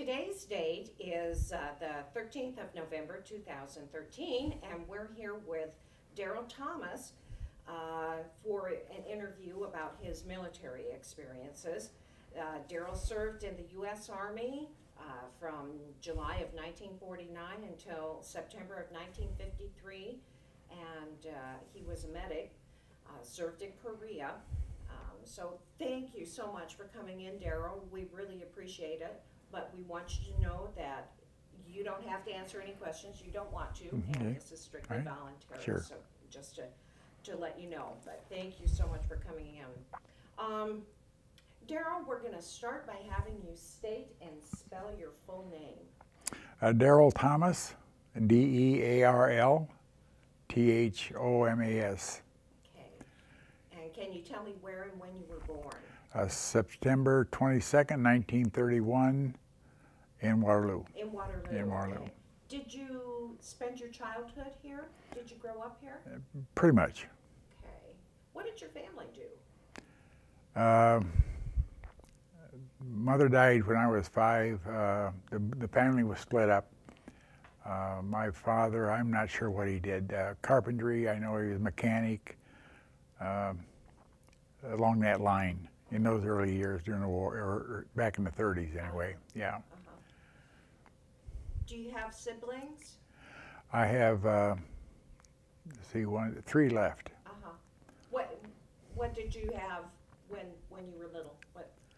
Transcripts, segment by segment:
Today's date is the 13th of November 2013, and we're here with Dearl Thomas for an interview about his military experiences. Dearl served in the U.S. Army from July of 1949 until September of 1953, and he was a medic, served in Korea. So thank you so much for coming in, Dearl. We really appreciate it. But we want you to know that you don't have to answer any questions you don't want to, and this is strictly voluntary. Sure. So just to let you know. But thank you so much for coming in. Dearl, we're going to start by having you state and spell your full name. Dearl Thomas, D-E-A-R-L T-H-O-M-A-S. Okay. And can you tell me where and when you were born? September 22nd, 1931, in Waterloo. In Waterloo. In Waterloo. Okay. Did you spend your childhood here? Did you grow up here? Pretty much. Okay. What did your family do? Mother died when I was 5. The family was split up. My father, I'm not sure what he did. Carpentry, I know he was a mechanic, along that line. In those early years during the war, or back in the 30s anyway, yeah. Do you have siblings? I have, let's see, 3 left. What did you have when you were little?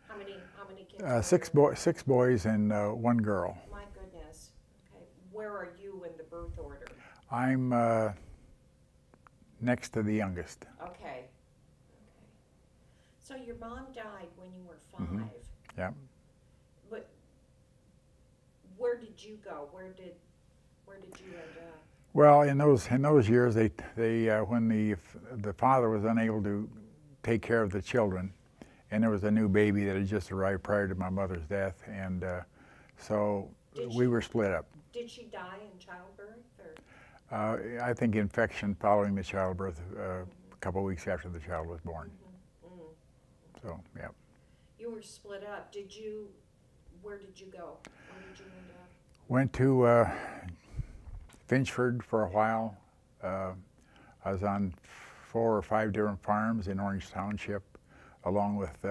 How many kids? 6 boys and 1 girl. My goodness. Okay. Where are you in the birth order? I'm next to the youngest. Okay. So your mom died when you were 5. Yeah. But where did you go? Where did you end up? Well, in those years, they when the father was unable to take care of the children, and there was a new baby that had just arrived prior to my mother's death, and so we were split up. Did she die in childbirth, or? I think infection following the childbirth, a couple of weeks after the child was born. So, yeah. You were split up. Where did you go? Where did you end up? Went to Finchford for a while. I was on 4 or 5 different farms in Orange Township, along with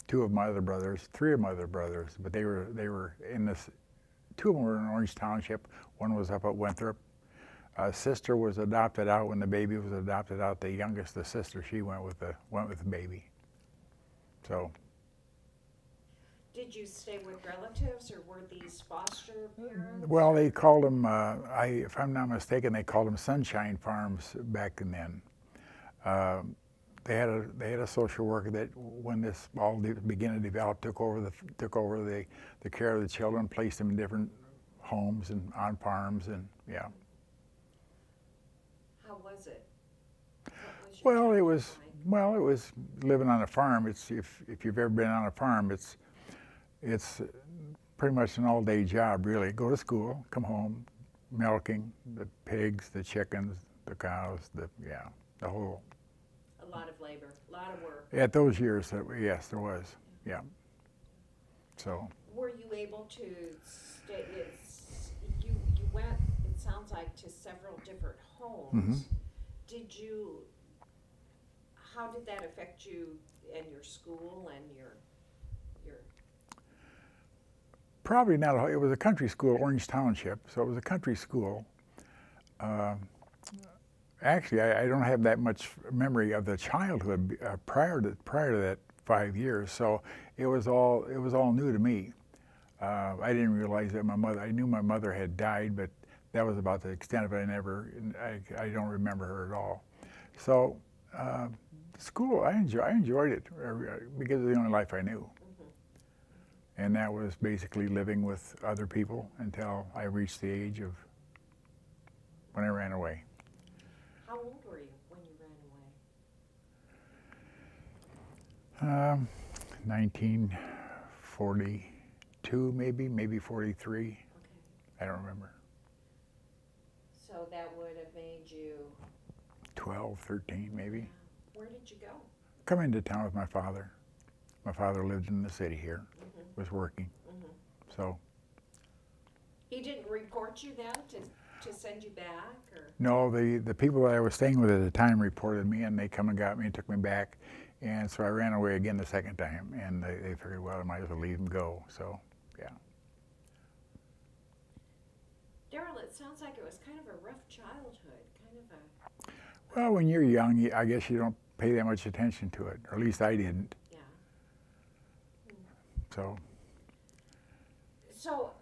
2 of my other brothers, 3 of my other brothers, but they were in this. 2 of them were in Orange Township. 1 was up at Winthrop. Sister was adopted out when the baby was adopted out. The youngest, the sister, she went with the baby. So. Did you stay with relatives, or were these foster parents? Well, they called them. If I'm not mistaken, they called them Sunshine Farms back then. They had a social worker that, when this all began to develop, took over the care of the children, placed them in different homes and on farms, and yeah. How was it? Well, it was living on a farm. It's if you've ever been on a farm, it's pretty much an all-day job, really. Go to school, come home, milking the pigs, the chickens, the cows, the whole. A lot of labor, a lot of work. At those years, yes, there was. Yeah. So. Were you able to stay? You went. It sounds like to several different homes. How did that affect you and your school and your? Probably not. It was a country school, Orange Township, so it was a country school. Actually, I don't have that much memory of the childhood prior to that 5 years, so it was all new to me. I didn't realize that I knew my mother had died, but that was about the extent of it. I don't remember her at all. So school, I enjoyed it because it was the only life I knew. And that was basically living with other people until I reached the age of when I ran away. How old were you when you ran away? 1942, maybe 43. Okay. I don't remember. So that would have made you 12, 13, maybe. Where did you go? Come into town with my father. My father lived in the city here, was working, so. He didn't report you then to send you back, or? No, the people that I was staying with at the time reported me, and they come and got me and took me back. And so I ran away again the second time, and they figured, well, I might as well leave him go, so, yeah. Dearl, it sounds like it was kind of a rough childhood, kind of a... Well, when you're young, I guess you don't pay that much attention to it, or at least I didn't. Yeah. So. So,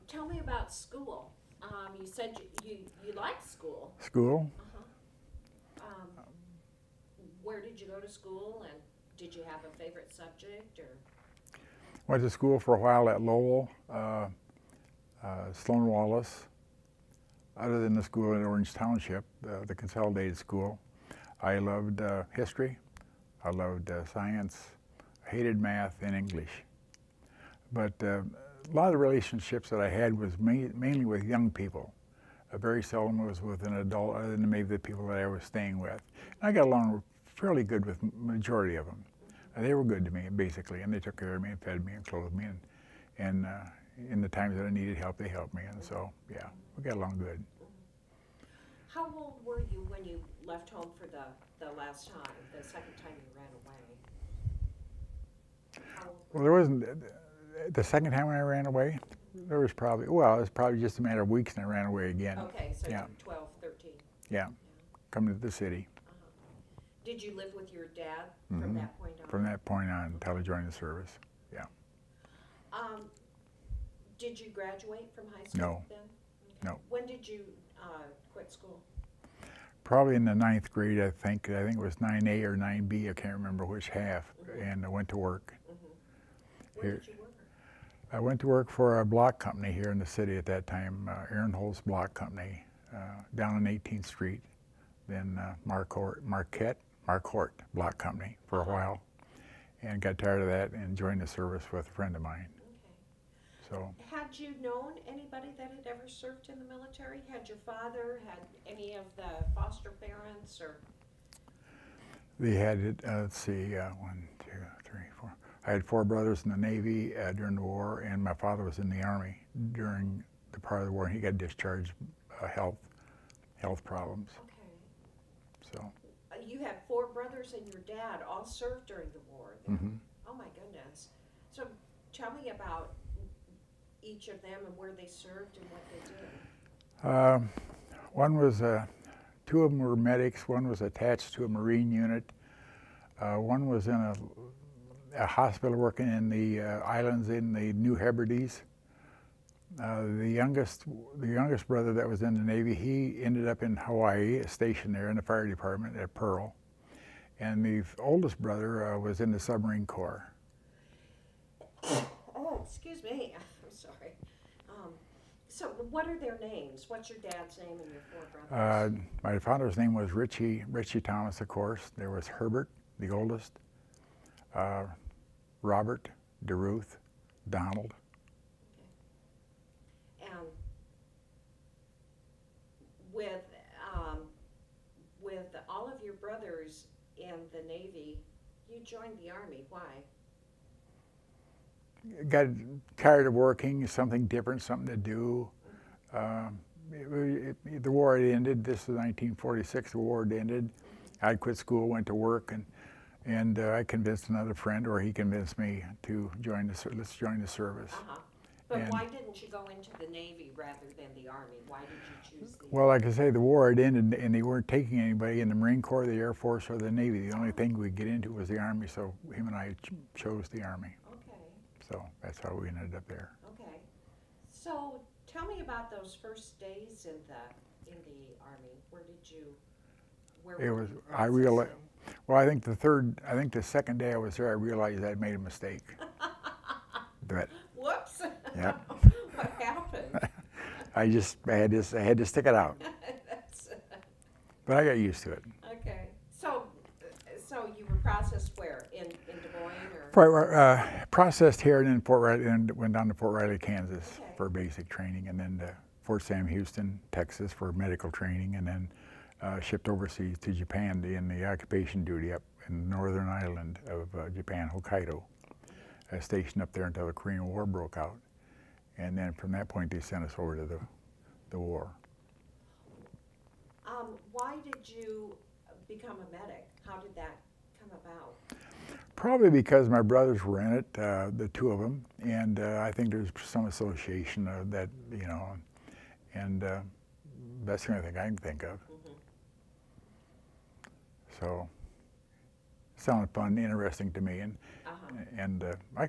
tell me about school. You said you liked school. School? Where did you go to school, and did you have a favorite subject, or? Went to school for a while at Lowell, Sloan Wallace. Other than the school in Orange Township, the consolidated school, I loved history, I loved science, I hated math and English. But a lot of the relationships that I had was mainly with young people. Very seldom was with an adult, other than maybe the people that I was staying with. And I got along fairly good with the majority of them. They were good to me, basically, and they took care of me and fed me and clothed me. And in the times that I needed help, they helped me. And so, yeah, we got along good. How old were you when you left home for the last time, the second time you ran away? How old were Well, there wasn't, the second time when I ran away, there was probably, well, it was probably just a matter of weeks and I ran away again. Okay, so yeah. you were 12, 13. Yeah, coming to the city. Did you live with your dad from that point on? From that point on until I joined the service, yeah. Did you graduate from high school No. then? Okay. No. When did you quit school? Probably in the 9th grade, I think it was 9A or 9B, I can't remember which half, and I went to work. Where did you work? I went to work for a block company here in the city at that time, Aaron Holt's Block Company, down on 18th Street, then Marquardt Block Company for a while, and got tired of that and joined the service with a friend of mine. Okay. So. Had you known anybody that had ever served in the military? Had your father, had any of the foster parents, or? They had, let's see, 1, 2, 3, 4. I had 4 brothers in the Navy during the war, and my father was in the Army during the part of the war. He got discharged, health problems. Okay. So. You had 4 brothers and your dad all served during the war then? Oh my goodness. So tell me about each of them and where they served and what they did. One was, 2 of them were medics. One was attached to a Marine unit. One was in a hospital working in the islands in the New Hebrides. The youngest brother that was in the Navy, he ended up in Hawaii, stationed there in the fire department at Pearl. And the oldest brother was in the submarine corps. Oh, excuse me. I'm sorry. So what are their names? What's your dad's name and your 4 brothers? My father's name was Richie Thomas, of course. There was Herbert, the oldest, Robert, DeRuth, Donald. Okay. And with all of your brothers in the Navy, you joined the Army. Why? Got tired of working, something different, something to do. The war had ended. This was 1946. The war had ended. I quit school, went to work, and I convinced another friend, or he convinced me to join let's join the service. But why didn't you go into the Navy rather than the Army? Why did you choose the Well, like I say, the war had ended, and they weren't taking anybody in the Marine Corps, the Air Force, or the Navy. The only thing we'd get into was the Army, so him and I chose the Army. Okay. So that's how we ended up there. Okay. So tell me about those first days in the Army. Where did you? Well, I think the second day I was there, I realized I'd made a mistake. But. Whoops. Yeah. What happened? I had to stick it out. But I got used to it. Okay. So you were processed where? In Des Moines, or? Processed here and in Fort Riley, and went down to Fort Riley, Kansas for basic training, and then to Fort Sam Houston, Texas for medical training, and then shipped overseas to Japan in the occupation duty up in the northern island of Japan, Hokkaido. stationed up there until the Korean War broke out. And then from that point, they sent us over to the war. Why did you become a medic? How did that come about? Probably because my brothers were in it, the two of them, and I think there's some association of that, you know, and that's the only thing I can think of. Mm-hmm. So, it sounded fun, interesting to me, and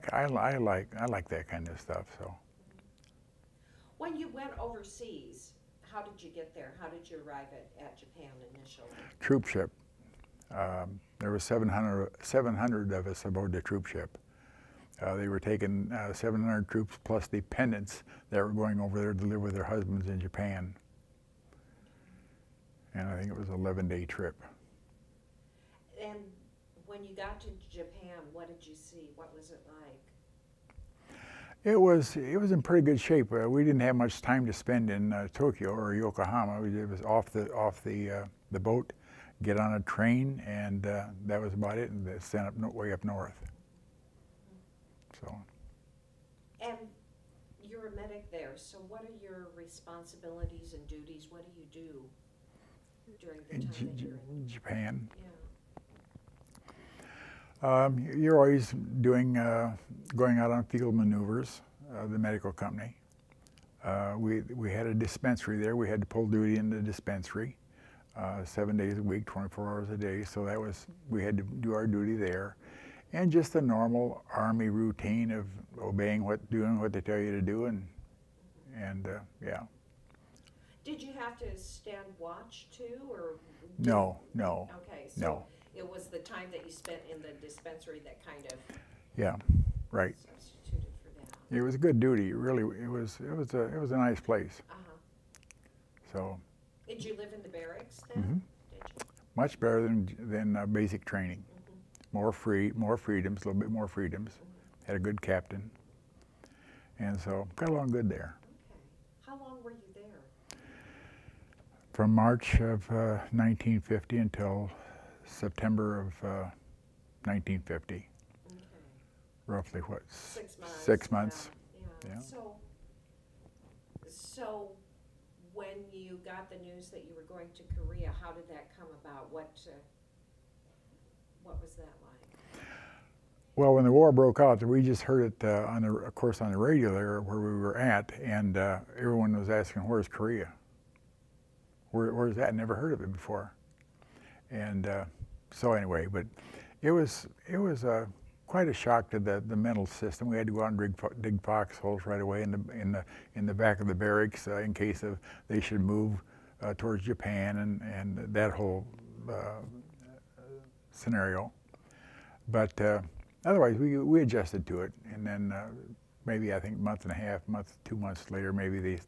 I like that kind of stuff. So, when you went overseas, how did you get there? How did you arrive at Japan initially? Troop ship. There were 700 of us aboard the troop ship. They were taking 700 troops plus dependents that were going over there to live with their husbands in Japan. And I think it was an 11-day trip. And when you got to Japan, what did you see? What was it like? It was in pretty good shape. We didn't have much time to spend in Tokyo or Yokohama. It was off the boat, get on a train, and that was about it. And sent up way up north. So. And you're a medic there. So what are your responsibilities and duties? What do you do during the time that you're in Japan? Yeah. You're always doing, going out on field maneuvers, the medical company. We had a dispensary there. We had to pull duty in the dispensary 7 days a week, 24 hours a day. So that was, we had to do our duty there. And just the normal Army routine of doing what they tell you to do, and yeah. Did you have to stand watch too, or? No. Okay, so no. It was the time that you spent in the dispensary that kind of. Yeah, right. Substituted for that. It was a good duty. Really, it was a nice place. So. Did you live in the barracks then? Mm-hmm. Did you? Much better than basic training. More freedoms, a little bit more freedoms. Had a good captain, and so got along good there. Okay. How long were you there? From March of 1950 until September of 1950. Okay. Roughly what? 6 months. 6 months. Yeah. Yeah. So when you got the news that you were going to Korea, how did that come about? What was that like? Well, when the war broke out, we just heard it of course, on the radio there where we were at, and everyone was asking, "Where's Korea? Where's that? Never heard of it before." And so anyway, but it was quite a shock to the mental system. We had to go out and dig foxholes right away in the back of the barracks in case they should move towards Japan and that whole scenario. But otherwise, we adjusted to it, and then maybe I think month and a half, 2 months later, maybe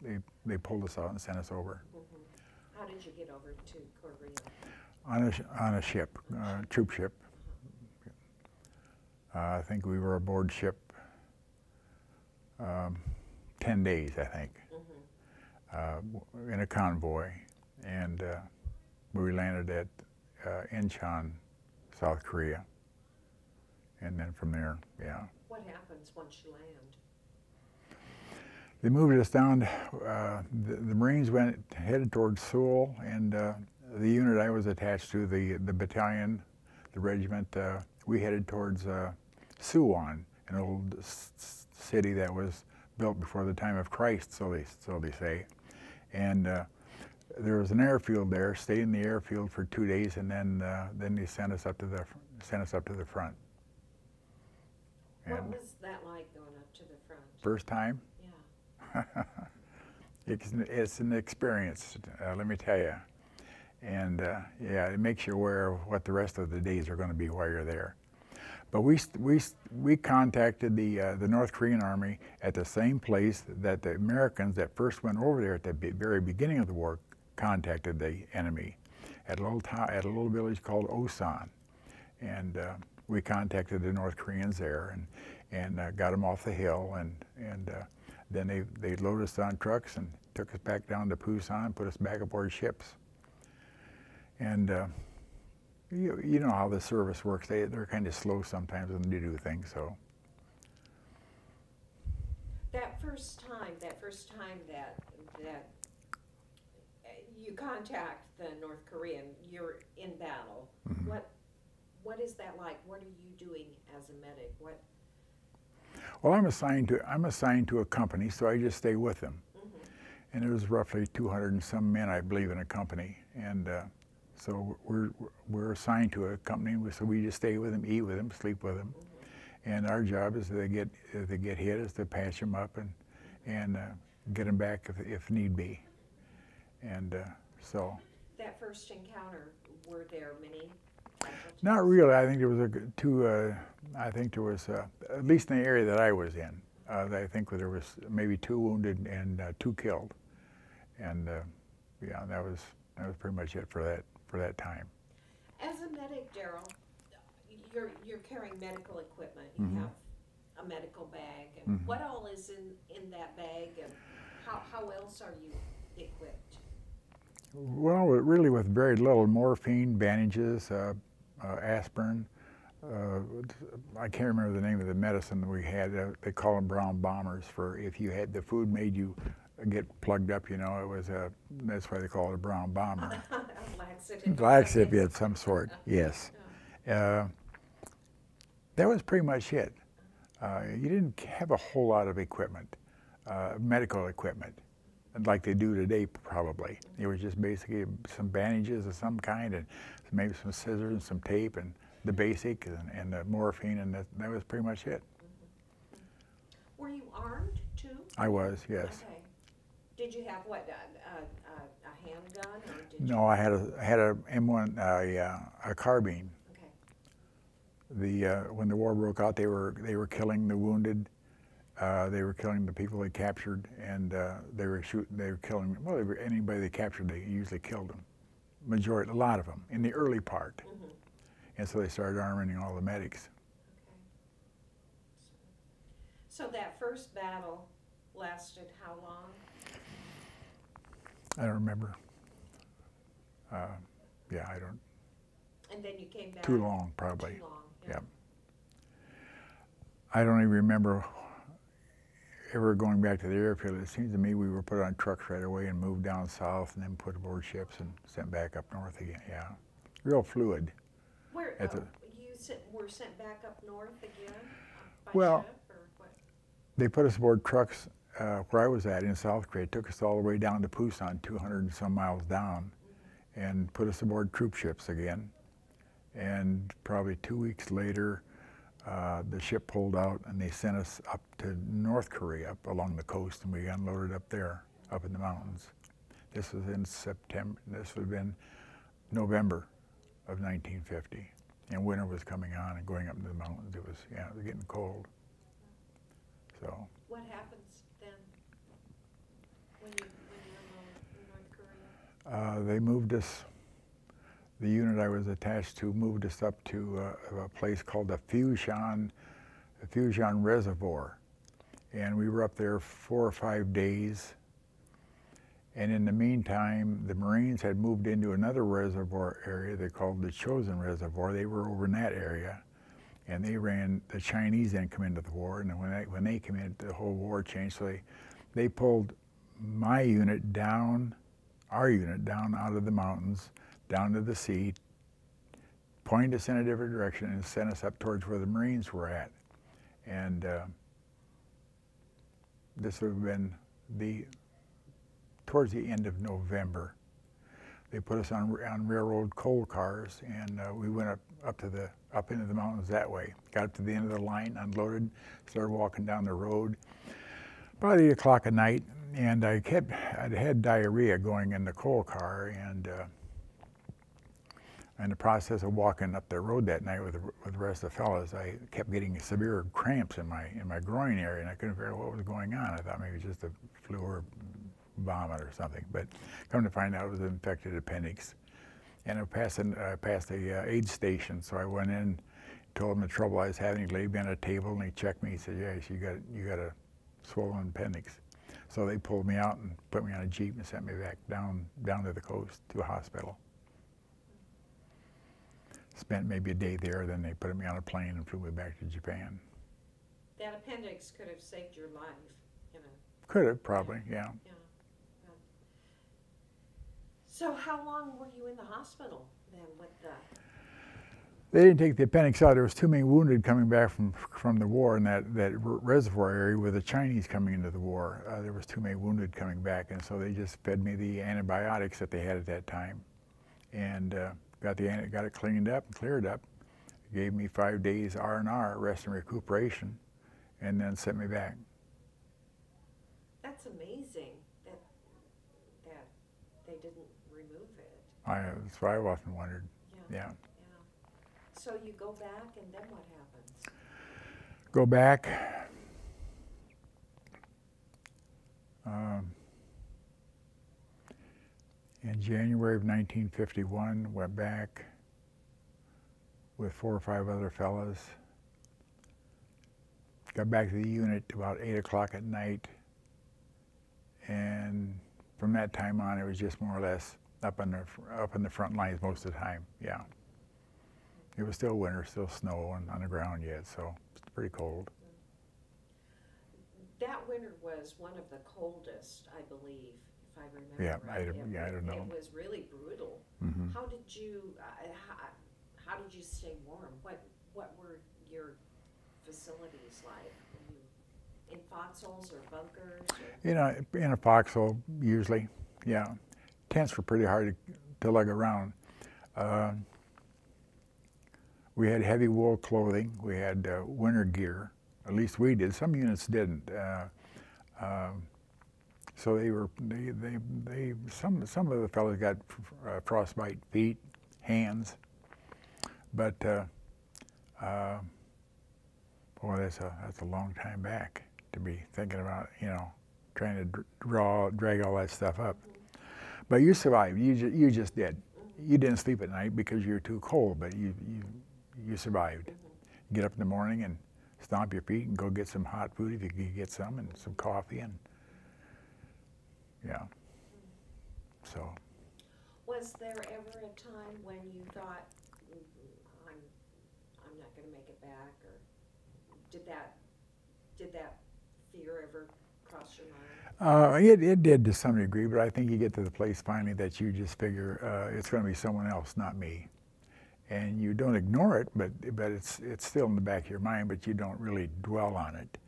they pulled us out and sent us over. How did you get over to Korea? On a ship, troop ship. I think we were aboard ship 10 days, I think, in a convoy, and we landed at Incheon, South Korea, and then from there, yeah. What happens once you land? They moved us down. The Marines headed towards Seoul, and the unit I was attached to, the battalion, the regiment, we headed towards Suwon, an old city that was built before the time of Christ, so they say. And there was an airfield there. Stayed in the airfield for 2 days, and then they sent us up to the front. What was that like going up to the front? First time? Yeah. It's an experience, let me tell you. And yeah, it makes you aware of what the rest of the days are going to be while you're there. But we contacted the North Korean Army at the same place that the Americans that first went over there at the very beginning of the war contacted the enemy at a little village called Osan, and we contacted the North Koreans there and got them off the hill, and then they loaded us on trucks and took us back down to Busan, put us back aboard ships. And you know how the service works. They're kind of slow sometimes when they do things. So first time that you contact the North Korean, you're in battle. Mm-hmm. What is that like? What are you doing as a medic? What? Well, I'm assigned to a company, so I just stay with them. Mm-hmm. And there was roughly 200 and some men, I believe, in a company, and so we're assigned to a company, so we just stay with them, eat with them, sleep with them, Mm-hmm. and our job is if they get hit, is to patch them up and get them back if need be, and so. That first encounter, were there many casualties? Not really. I think there was I think there was at least in the area that I was in. I think there was maybe 2 wounded and 2 killed, and yeah, that was pretty much it for that time. As a medic, Dearl, you're carrying medical equipment. You Mm-hmm. have a medical bag, and Mm-hmm. what all is in that bag, and how else are you equipped? Well, really with very little: morphine, bandages, aspirin. I can't remember the name of the medicine that we had. They call them brown bombers for if you had the food made you get plugged up. You know, it was that's why they call it a brown bomber. A laxative. Laxative of some sort. Yes. That was pretty much it. You didn't have a whole lot of equipment, medical equipment, like they do today probably. It was just basically some bandages of some kind and maybe some scissors and some tape and the basic and the morphine, and that was pretty much it. Were you armed too? I was, yes. Okay. Did you have what, a handgun, or did you? No, I had a M1, a carbine. Okay. When the war broke out, they were killing the wounded. They were killing the people they captured, and they were killing. Well, anybody they captured, they usually killed them. A lot of them in the early part, Mm-hmm. and so they started arming all the medics. Okay. So that first battle lasted how long? I don't remember. Yeah, I don't. And then you came back? Too long, probably. Too long, Yeah. I don't even remember ever going back to the airfield. It seems to me we were put on trucks right away and moved down south and then put aboard ships and sent back up north again. Yeah, real fluid. Where were sent back up north again by Well, ship, or what? They put us aboard trucks where I was at in South Korea. It took us all the way down to Busan, 200 and some miles down, and put us aboard troop ships again. And probably 2 weeks later, the ship pulled out and they sent us up to North Korea, up along the coast, and we unloaded up there, up in the mountains. This was in September. This would have been November of 1950. And winter was coming on and going up into the mountains. It was getting cold. So. What happens then when you're in North Korea? They moved us. The unit I was attached to moved us up to a place called the Fushan Reservoir, and we were up there 4 or 5 days. And in the meantime, the Marines had moved into another reservoir area they called the Chosin Reservoir. They were over in that area, and the Chinese then come into the war, and when they came in, the whole war changed. So they pulled my unit down, our unit down out of the mountains, down to the sea, pointed us in a different direction, and sent us up towards where the Marines were at. And this would have been towards the end of November. They put us on railroad coal cars, and we went up into the mountains that way. Got up to the end of the line, unloaded, started walking down the road. About 8 o'clock at night, and I'd had diarrhea going in the coal car, and in the process of walking up the road that night with the rest of the fellas, I kept getting severe cramps in my groin area, and I couldn't figure out what was going on. I thought maybe it was just a flu or vomit or something, but come to find out it was an infected appendix. And I passed the aid station, so I went in, told him the trouble I was having. He laid me on a table and he checked me. He said, "Yes, you got a swollen appendix." So they pulled me out and put me on a Jeep and sent me back down to the coast to a hospital. Spent maybe a day there, then they put me on a plane and flew me back to Japan. That appendix could have saved your life. you know. Could have, probably, yeah. Yeah. Yeah. So how long were you in the hospital then with the? They didn't take the appendix out. There was too many wounded coming back from the war in that reservoir area with the Chinese coming into the war. There was too many wounded coming back, and so they just fed me the antibiotics that they had at that time, and got it cleaned up and cleared up. Gave me 5 days R&R, rest and recuperation, and then sent me back. That's amazing that they didn't remove it. That's what I've often wondered. Yeah. So you go back, and then what happens? Go back. In January of 1951, went back with 4 or 5 other fellas. Got back to the unit about 8 o'clock at night, and from that time on, it was just more or less up in the front lines most of the time. Yeah. It was still winter, still snow on the ground yet, so it's pretty cold. That winter was one of the coldest, I believe, if I remember Yeah, right. I don't know. It was really brutal. Mm-hmm. How did you stay warm? What were your facilities like? Were you in foxholes or bunkers? Or? In a foxhole usually. Yeah, tents were pretty hard to lug around. We had heavy wool clothing. We had winter gear. At least we did. Some units didn't. So some of the fellows got frostbite feet, hands. But boy, that's a long time back to be thinking about, trying to drag all that stuff up. Mm-hmm. But you survived. You just did. Mm-hmm. You didn't sleep at night because you were too cold, but you survived. Mm-hmm. Get up in the morning and stomp your feet and go get some hot food if you could get some, and some coffee, and yeah. So. Was there ever a time when you thought, I'm not going to make it back, or did that fear ever cross your mind? It did to some degree, but I think you get to the place finally that you just figure it's going to be someone else, not me. And you don't ignore it, but it's still in the back of your mind, but you don't really dwell on it.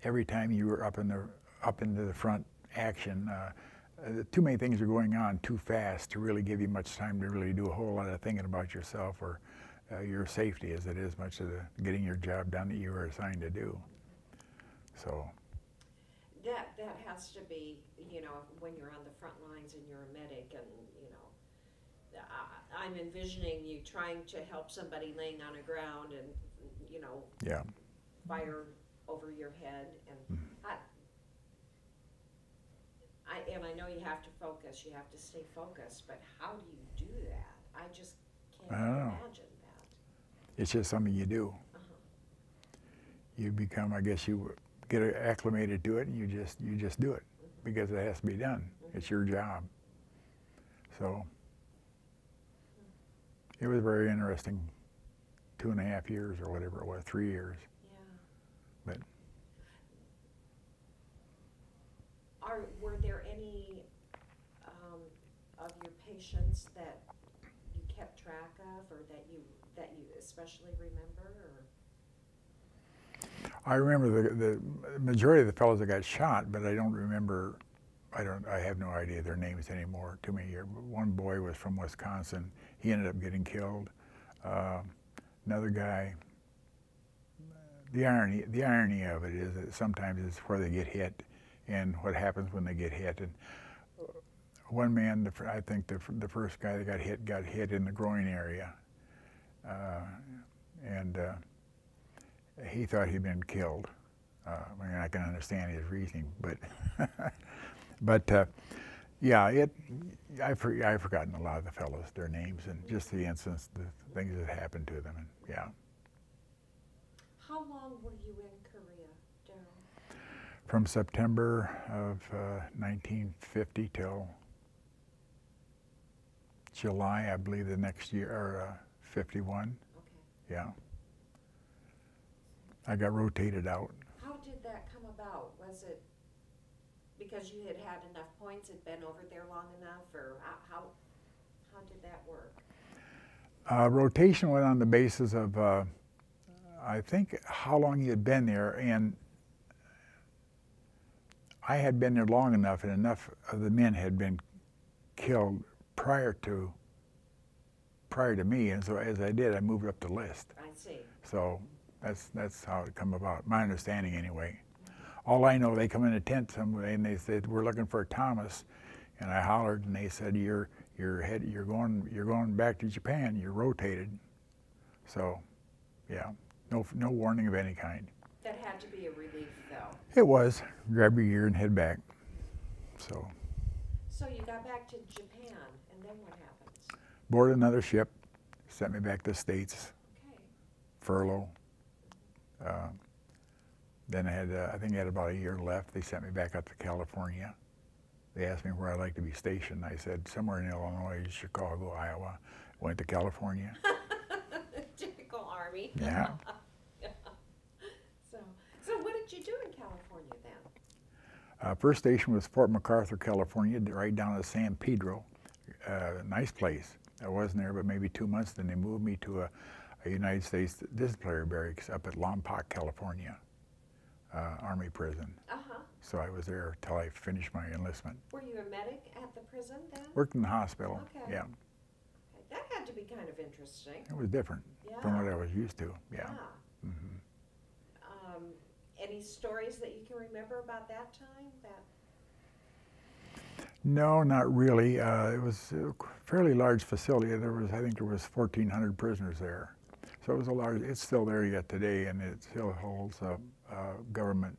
Every time you were up into the front action, too many things are going on too fast to really give you much time to really do a whole lot of thinking about yourself or your safety, as it is much of getting your job done that you were assigned to do. So. That has to be, when you're on the front lines and you're a medic, and I'm envisioning you trying to help somebody laying on the ground, and yeah, fire over your head, and I know you have to focus, you have to stay focused, but how do you do that? I just can't imagine that. It's just something you do. Uh-huh. You become, I guess, you get acclimated to it, and you just do it because it has to be done. It's your job. So it was very interesting. 2.5 years or whatever it was, 3 years. Yeah. But were there any of your patients that you kept track of, or that you especially remember? Or? I remember the majority of the fellows that got shot, but I don't remember. I have no idea their names anymore. Too many years. One boy was from Wisconsin. He ended up getting killed. Another guy. The irony of it is that sometimes it's where they get hit, and what happens when they get hit. And one man, I think the first guy that got hit in the groin area, and he thought he'd been killed. I mean, I can understand his reasoning, but yeah, I've forgotten a lot of the fellows, their names, and just the incidents, the things that happened to them, and yeah. How long were you in Korea, Dearl? From September of 1950 till July, I believe, the next year, or 51. Okay. Yeah. I got rotated out. How did did that come about? Was it because you had had enough points, had been over there long enough, or how did that work? Rotation went on the basis of, I think, how long you had been there, and I had been there long enough, and enough of the men had been killed prior to me, and so as I did, I moved up the list. I see. So that's how it come about. My understanding, anyway. All I know, they come in a tent somewhere, and they said, "We're looking for Thomas," and I hollered, and they said, "You're going back to Japan. You're rotated." So, yeah, no warning of any kind. That had to be a relief, though. It was. Grab your gear and head back. So. So you got back to Japan, and then what happens? Boarded another ship, sent me back to the States. Okay. Furlough. Then I think I had about a year left. They sent me back up to California. They asked me where I'd like to be stationed. I said somewhere in Illinois, Chicago, Iowa. Went to California. Typical Army. Yeah. Yeah. So what did you do in California then? First station was Fort MacArthur, California, right down to San Pedro. Nice place. I wasn't there but maybe 2 months. Then they moved me to a United States disciplinary barracks up at Lompoc, California, Army prison. Uh-huh. So I was there till I finished my enlistment. Were you a medic at the prison then? Worked in the hospital. Okay. Yeah. Okay. That had to be kind of interesting. It was different from what I was used to. Yeah. Mm-hmm. Any stories that you can remember about that time? No, not really. It was a fairly large facility. I think there was 1,400 prisoners there. So it was a large, it's still there yet today, and it still holds government,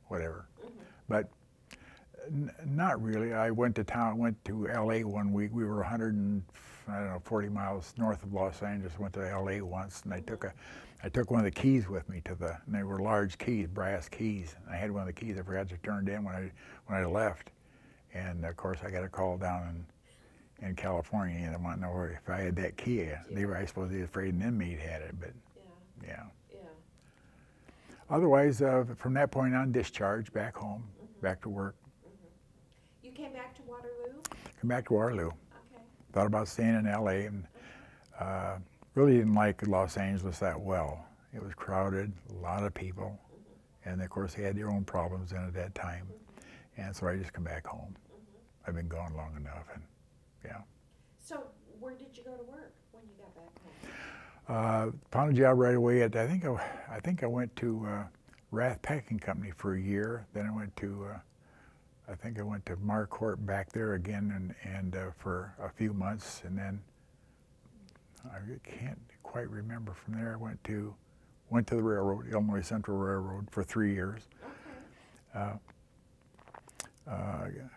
whatever. Mm-hmm. But not really. I went to LA one week. We were 40 miles north of Los Angeles, went to LA once, and I took one of the keys with me and they were large keys, brass keys. And I had one of the keys I forgot to turn it in when I left. And of course I got a call down in California, and I want to know if I had that key. I suppose they were afraid an inmate had it, but yeah. Otherwise, from that point on, discharged, back home, back to work. Mm-hmm. You came back to Waterloo? Come back to Waterloo. Okay. Thought about staying in LA, and really didn't like Los Angeles that well. It was crowded, a lot of people, and of course they had their own problems in at that time. And so I just come back home. I've been gone long enough, and yeah. So where did you go to work when you got back home? Found a job right away at, I think I went to Rath Packing Company for a year. Then I went to, I think I went to Marquardt back there again and for a few months, and then I can't quite remember from there. I went to the railroad, Illinois Central Railroad, for 3 years. Okay.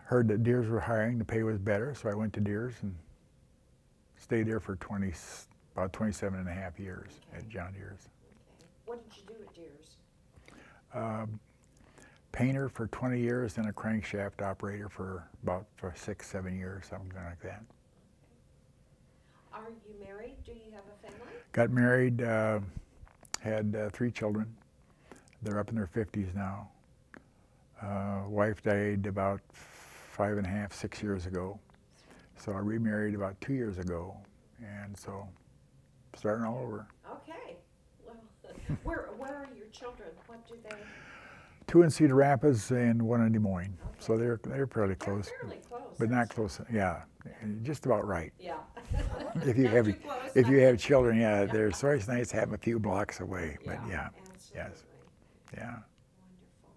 Heard that Deers were hiring, the pay was better, so I went to Deers and stayed there for about 27 and a half years at John Deere's. Okay. What did you do at Deere's? Painter for 20 years, then a crankshaft operator for 6-7 years, something like that. Are you married? Do you have a family? Got married, had 3 children. They're up in their 50s now. Wife died about 5.5, 6 years ago. So I remarried about 2 years ago, and so starting all over. Okay. Well, where are your children? What do they? 2 in Cedar Rapids and 1 in Des Moines. Okay. So they're fairly close. They're fairly close. But not close. Yeah, just about right. Yeah. If you Not have too close, if you not have too children, close. yeah, they're so it's nice to have them a few blocks away. But yeah, Absolutely. yes, yeah. Wonderful.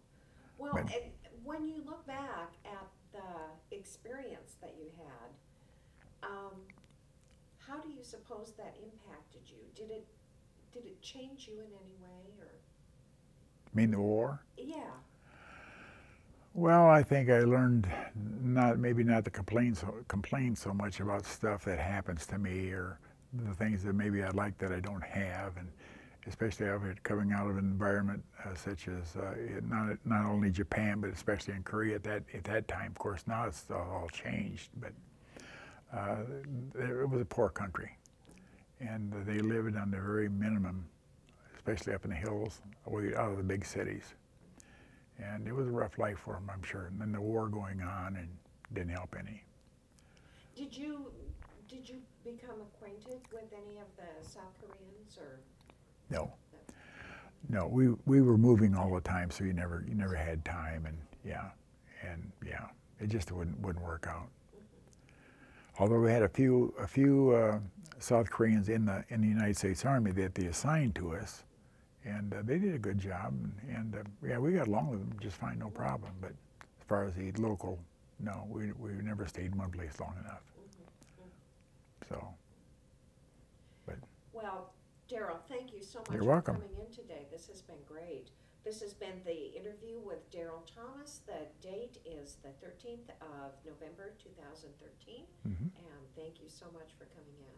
Well, But- and when you look back at the experience that you had, how do you suppose that impacted you? Did it change you in any way, or? Mean the war? Yeah. Well, I think I learned maybe not to complain so much about stuff that happens to me, or the things that maybe I'd like that I don't have, and especially coming out of an environment such as not only Japan but especially in Korea at that time. Of course, now it's all changed, but it was a poor country, and they lived on the very minimum, especially up in the hills, away out of the big cities. And it was a rough life for them, I'm sure. And then the war going on and didn't help any. Did you become acquainted with any of the South Koreans, or? No. No, we were moving all the time, so you never had time, and yeah, it just wouldn't work out. Although we had a few South Koreans in the United States Army that they assigned to us, and they did a good job, and yeah, we got along with them just fine, no problem. But as far as the local, no, we never stayed in one place long enough. So, but. Well, Dearl, thank you so much You're for welcome. coming in today. This has been great. This has been the interview with Dearl Thomas. The date is the 13th of November, 2013. Mm-hmm. And thank you so much for coming in.